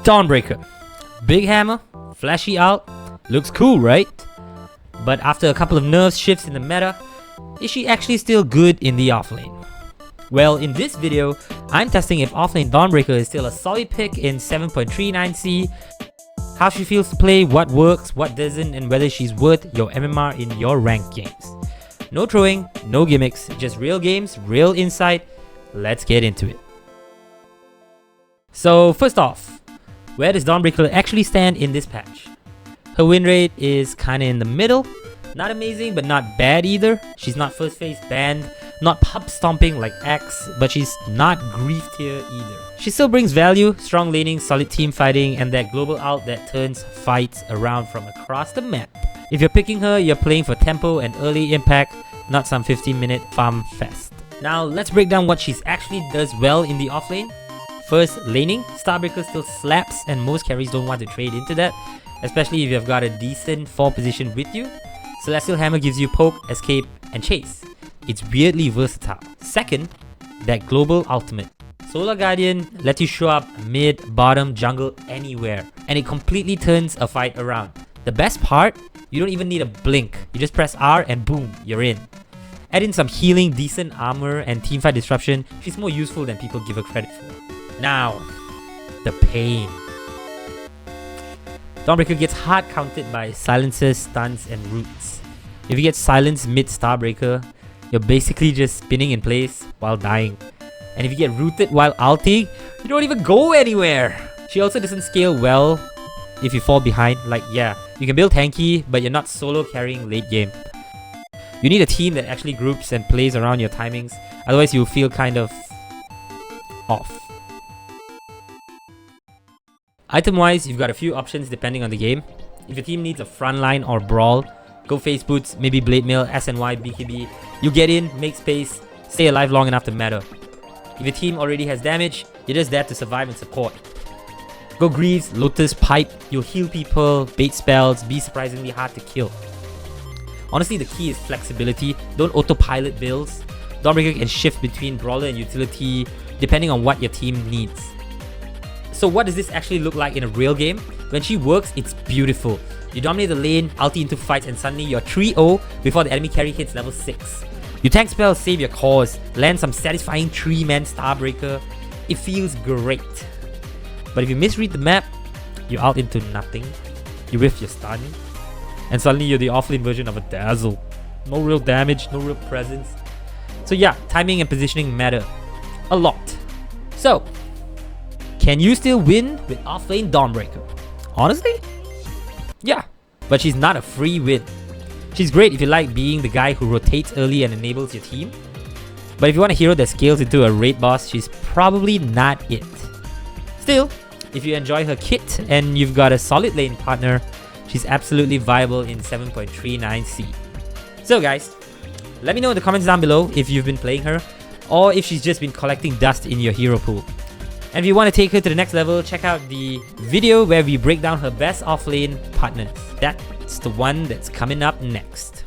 Dawnbreaker. Big hammer, flashy ult, looks cool, right? But after a couple of nerf shifts in the meta, is she actually still good in the offlane? Well, in this video, I'm testing if offlane Dawnbreaker is still a solid pick in 7.39C, how she feels to play, what works, what doesn't, and whether she's worth your MMR in your ranked games. No throwing, no gimmicks, just real games, real insight. Let's get into it. So first off, where does Dawnbreaker actually stand in this patch? Her win rate is kinda in the middle. Not amazing, but not bad either. She's not first phase banned, not pub stomping like X, but she's not grief tier either. She still brings value, strong laning, solid team fighting, and that global ult that turns fights around from across the map. If you're picking her, you're playing for tempo and early impact, not some 15-minute farm fest. Now let's break down what she actually does well in the offlane. First, laning. Starbreaker still slaps and most carries don't want to trade into that, especially if you've got a decent 4 position with you. Celestial Hammer gives you poke, escape, and chase. It's weirdly versatile. Second, that global ultimate. Solar Guardian lets you show up mid, bottom, jungle, anywhere, and it completely turns a fight around. The best part, you don't even need a blink. You just press R and boom, you're in. Add in some healing, decent armor, and teamfight disruption, she's more useful than people give her credit for. Now, the pain. Dawnbreaker gets hard counted by silences, stuns, and roots. If you get silenced mid Starbreaker, you're basically just spinning in place while dying. And if you get rooted while ulting, you don't even go anywhere. She also doesn't scale well if you fall behind. Like, yeah, you can build tanky, but you're not solo carrying late game. You need a team that actually groups and plays around your timings, otherwise you'll feel kind of off. Item-wise, you've got a few options depending on the game. If your team needs a frontline or brawl, go face boots, maybe blade mail, SNY, BKB. You get in, make space, stay alive long enough to matter. If your team already has damage, you're just there to survive and support. Go Greaves, Lotus, Pipe, you'll heal people, bait spells, be surprisingly hard to kill. Honestly, the key is flexibility. Don't autopilot builds. Dawnbreaker can shift between brawler and utility depending on what your team needs. So what does this actually look like in a real game? When she works, it's beautiful. You dominate the lane, ulti into fights, and suddenly you're 3-0 before the enemy carry hits level 6. You tank spells, save your cores, land some satisfying 3-man Starbreaker. It feels great. But if you misread the map, you ult into nothing. You whiff your stun, and suddenly you're the offlane version of a Dazzle. No real damage, no real presence. So yeah, timing and positioning matter a lot. So, can you still win with offlane Dawnbreaker? Honestly? Yeah, but she's not a free win. She's great if you like being the guy who rotates early and enables your team. But if you want a hero that scales into a raid boss, she's probably not it. Still, if you enjoy her kit and you've got a solid lane partner, she's absolutely viable in 7.39C. So guys, let me know in the comments down below if you've been playing her, or if she's just been collecting dust in your hero pool. And if you want to take her to the next level, check out the video where we break down her best offlane partners. That's the one that's coming up next.